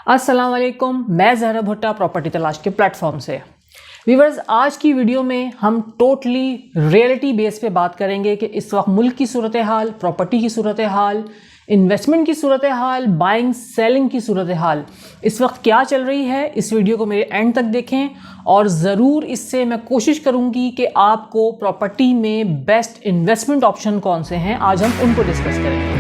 अस्सलाम वालेकुम, मैं ज़हरा भुट्टा प्रॉपर्टी तलाश के प्लेटफॉर्म से। व्यूअर्स, आज की वीडियो में हम टोटली रियलिटी बेस पे बात करेंगे कि इस वक्त मुल्क की सूरत हाल, प्रॉपर्टी की सूरत हाल, इन्वेस्टमेंट की सूरत हाल, बाइंग सेलिंग की सूरत हाल इस वक्त क्या चल रही है। इस वीडियो को मेरे एंड तक देखें और ज़रूर इससे मैं कोशिश करूँगी कि आपको प्रॉपर्टी में बेस्ट इन्वेस्टमेंट ऑप्शन कौन से हैं, आज हम उनको डिस्कस करेंगे।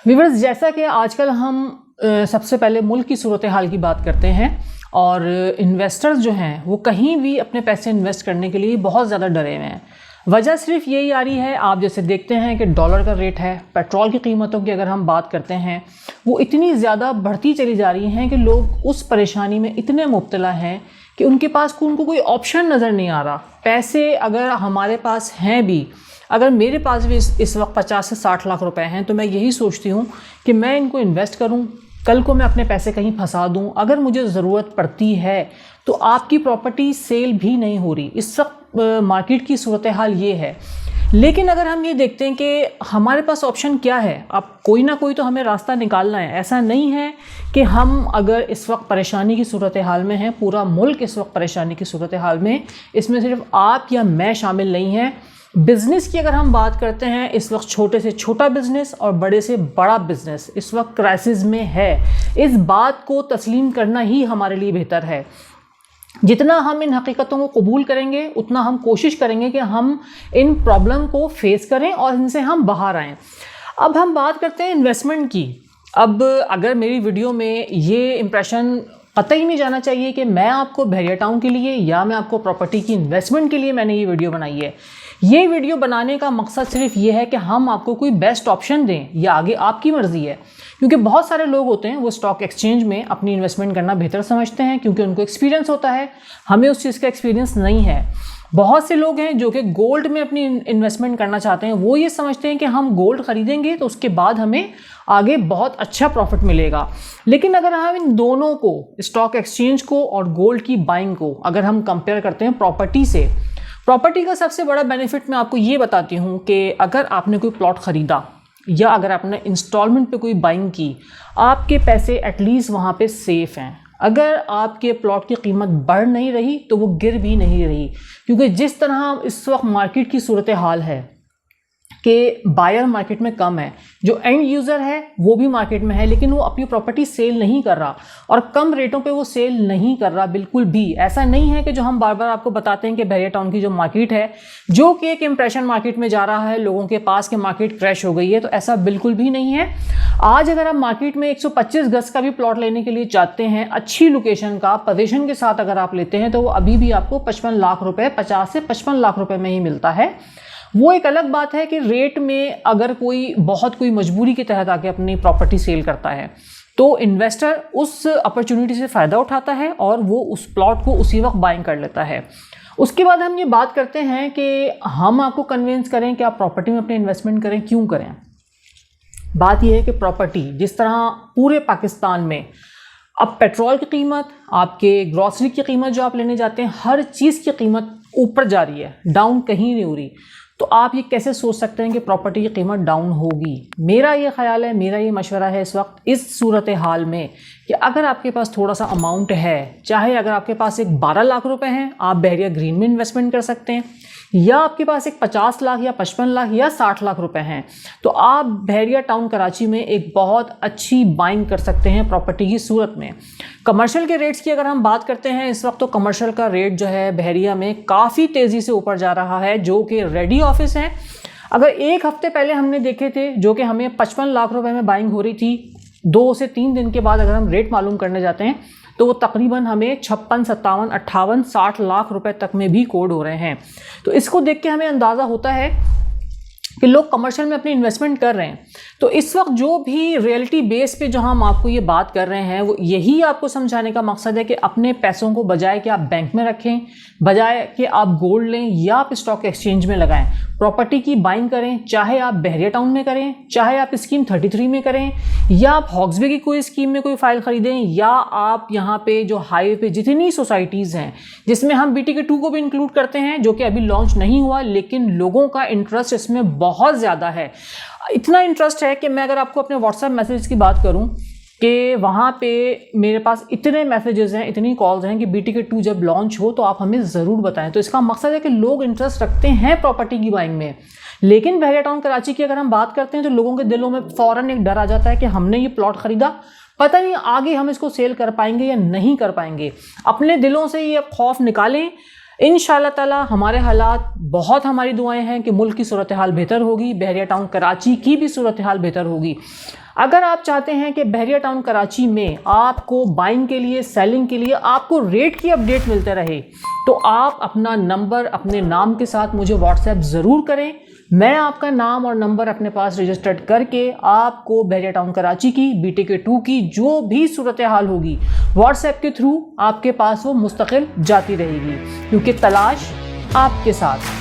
व्यूअर्स, जैसा कि आजकल हम सबसे पहले मुल्क की सूरत हाल की बात करते हैं और इन्वेस्टर्स जो हैं वो कहीं भी अपने पैसे इन्वेस्ट करने के लिए बहुत ज़्यादा डरे हुए हैं। वजह सिर्फ यही आ रही है, आप जैसे देखते हैं कि डॉलर का रेट है, पेट्रोल की कीमतों की अगर हम बात करते हैं वो इतनी ज़्यादा बढ़ती चली जा रही हैं कि लोग उस परेशानी में इतने मुब्तला हैं कि उनके पास उनको कोई ऑप्शन नज़र नहीं आ रहा। पैसे अगर हमारे पास हैं भी, अगर मेरे पास भी इस वक्त 50 से 60 लाख रुपए हैं तो मैं यही सोचती हूँ कि मैं इनको इन्वेस्ट करूँ, कल को मैं अपने पैसे कहीं फंसा दूँ, अगर मुझे ज़रूरत पड़ती है तो आपकी प्रॉपर्टी सेल भी नहीं हो रही। इस वक्त मार्केट की सूरत हाल ये है। लेकिन अगर हम ये देखते हैं कि हमारे पास ऑप्शन क्या है, अब कोई ना कोई तो हमें रास्ता निकालना है। ऐसा नहीं है कि हम अगर इस वक्त परेशानी की सूरत हाल में हैं, पूरा मुल्क इस वक्त परेशानी की सूरत हाल में, इसमें सिर्फ आप या मैं शामिल नहीं है। बिज़नेस की अगर हम बात करते हैं, इस वक्त छोटे से छोटा बिज़नेस और बड़े से बड़ा बिज़नेस इस वक्त क्राइसिस में है। इस बात को तस्लीम करना ही हमारे लिए बेहतर है। जितना हम इन हकीकतों को कबूल करेंगे उतना हम कोशिश करेंगे कि हम इन प्रॉब्लम को फेस करें और इनसे हम बाहर आएँ। अब हम बात करते हैं इन्वेस्टमेंट की। अब अगर मेरी वीडियो में ये इम्प्रेशन कतई नहीं जाना चाहिए कि मैं आपको बहरिया टाउन के लिए या मैं आपको प्रॉपर्टी की इन्वेस्टमेंट के लिए मैंने ये वीडियो बनाई है। ये वीडियो बनाने का मकसद सिर्फ ये है कि हम आपको कोई बेस्ट ऑप्शन दें, या आगे आपकी मर्ज़ी है। क्योंकि बहुत सारे लोग होते हैं वो स्टॉक एक्सचेंज में अपनी इन्वेस्टमेंट करना बेहतर समझते हैं क्योंकि उनको एक्सपीरियंस होता है, हमें उस चीज़ का एक्सपीरियंस नहीं है। बहुत से लोग हैं जो कि गोल्ड में अपनी इन्वेस्टमेंट करना चाहते हैं, वो ये समझते हैं कि हम गोल्ड ख़रीदेंगे तो उसके बाद हमें आगे बहुत अच्छा प्रॉफिट मिलेगा। लेकिन अगर हम इन दोनों को, स्टॉक एक्सचेंज को और गोल्ड की बाइंग को, अगर हम कंपेयर करते हैं प्रॉपर्टी से, प्रॉपर्टी का सबसे बड़ा बेनिफिट मैं आपको ये बताती हूँ कि अगर आपने कोई प्लॉट ख़रीदा या अगर आपने इंस्टॉलमेंट पे कोई बाइंग की, आपके पैसे एटलीस्ट वहाँ पे सेफ़ हैं। अगर आपके प्लॉट की कीमत बढ़ नहीं रही तो वो गिर भी नहीं रही, क्योंकि जिस तरह इस वक्त मार्केट की सूरत हाल है कि बायर मार्केट में कम है, जो एंड यूज़र है वो भी मार्केट में है लेकिन वो अपनी प्रॉपर्टी सेल नहीं कर रहा और कम रेटों पे वो सेल नहीं कर रहा बिल्कुल भी। ऐसा नहीं है कि जो हम बार बार आपको बताते हैं कि बहरिया टाउन की जो मार्केट है जो कि एक इम्प्रेशन मार्केट में जा रहा है लोगों के पास कि मार्केट क्रैश हो गई है, तो ऐसा बिल्कुल भी नहीं है। आज अगर आप मार्केट में 125 गज का भी प्लॉट लेने के लिए चाहते हैं, अच्छी लोकेशन का, पोजीशन के साथ अगर आप लेते हैं, तो वो अभी भी आपको 55 लाख रुपए, 50 से 55 लाख रुपए में ही मिलता है। वो एक अलग बात है कि रेट में अगर कोई मजबूरी के तहत आके अपनी प्रॉपर्टी सेल करता है तो इन्वेस्टर उस अपॉर्चुनिटी से फ़ायदा उठाता है और वो उस प्लॉट को उसी वक्त बाइंग कर लेता है। उसके बाद हम ये बात करते हैं कि हम आपको कन्विंस करें कि आप प्रॉपर्टी में अपनी इन्वेस्टमेंट करें। क्यों करें? बात यह है कि प्रॉपर्टी, जिस तरह पूरे पाकिस्तान में अब पेट्रोल की कीमत, आपके ग्रॉसरी की कीमत जो आप लेने जाते हैं, हर चीज़ की कीमत ऊपर जा रही है, डाउन कहीं नहीं हो रही। तो आप ये कैसे सोच सकते हैं कि प्रॉपर्टी की कीमत डाउन होगी? मेरा ये ख्याल है, मेरा ये मशवरा है इस वक्त इस सूरत हाल में कि अगर आपके पास थोड़ा सा अमाउंट है, चाहे अगर आपके पास एक 12 लाख रुपए हैं, आप बहरिया ग्रीन में इन्वेस्टमेंट कर सकते हैं, या आपके पास एक 50 लाख या 55 लाख या 60 लाख रुपए हैं, तो आप बहरिया टाउन कराची में एक बहुत अच्छी बाइंग कर सकते हैं प्रॉपर्टी की सूरत में। कमर्शियल के रेट्स की अगर हम बात करते हैं, इस वक्त तो कमर्शियल का रेट जो है बहरिया में काफ़ी तेज़ी से ऊपर जा रहा है, जो कि रेडी ऑफिस हैं। अगर एक हफ्ते पहले हमने देखे थे जो कि हमें 55 लाख रुपए में बाइंग हो रही थी, 2 से 3 दिन के बाद अगर हम रेट मालूम करने जाते हैं तो वो तकरीबन हमें 56, 57, 58, 60 लाख रुपए तक में भी कोड हो रहे हैं। तो इसको देख के हमें अंदाज़ा होता है कि लोग कमर्शियल में अपनी इन्वेस्टमेंट कर रहे हैं। तो इस वक्त जो भी रियलिटी बेस पे जो हम आपको ये बात कर रहे हैं वो यही आपको समझाने का मकसद है कि अपने पैसों को बजाय कि आप बैंक में रखें, बजाय कि आप गोल्ड लें या आप स्टॉक एक्सचेंज में लगाएं, प्रॉपर्टी की बाइंग करें, चाहे आप बहरिया टाउन में करें, चाहे आप स्कीम 33 में करें, या आप हॉक्सबे की कोई स्कीम में कोई फाइल खरीदें, या आप यहाँ पे जो हाईवे पे जितनी सोसाइटीज़ हैं जिसमें हम BTK 2 को भी इंक्लूड करते हैं, जो कि अभी लॉन्च नहीं हुआ लेकिन लोगों का इंटरेस्ट इसमें बहुत ज़्यादा है। इतना इंटरेस्ट है कि मैं अगर आपको अपने व्हाट्सएप मैसेज की बात करूं कि वहाँ पे मेरे पास इतने मैसेजेस हैं, इतनी कॉल्स हैं कि BTK 2 जब लॉन्च हो तो आप हमें ज़रूर बताएं। तो इसका मकसद है कि लोग इंटरेस्ट रखते हैं प्रॉपर्टी की बाइंग में, लेकिन बहरिया टाउन कराची की अगर हम बात करते हैं तो लोगों के दिलों में फ़ौरन एक डर आ जाता है कि हमने ये प्लॉट ख़रीदा, पता नहीं आगे हम इसको सेल कर पाएंगे या नहीं कर पाएंगे। अपने दिलों से ये खौफ निकालें। इंशाअल्लाह ताला हमारे हालात, बहुत हमारी दुआएं हैं कि मुल्क की सूरत हाल बेहतर होगी, बहरिया टाउन कराची की भी सूरत हाल बेहतर होगी। अगर आप चाहते हैं कि बहरिया टाउन कराची में आपको बाइंग के लिए, सेलिंग के लिए आपको रेट की अपडेट मिलते रहे, तो आप अपना नंबर अपने नाम के साथ मुझे व्हाट्सएप ज़रूर करें। मैं आपका नाम और नंबर अपने पास रजिस्टर्ड करके आपको बहरिया टाउन कराची की, BTK 2 की जो भी सूरत हाल होगी व्हाट्सएप के थ्रू आपके पास वो मुस्तकिल जाती रहेगी, क्योंकि तलाश आपके साथ।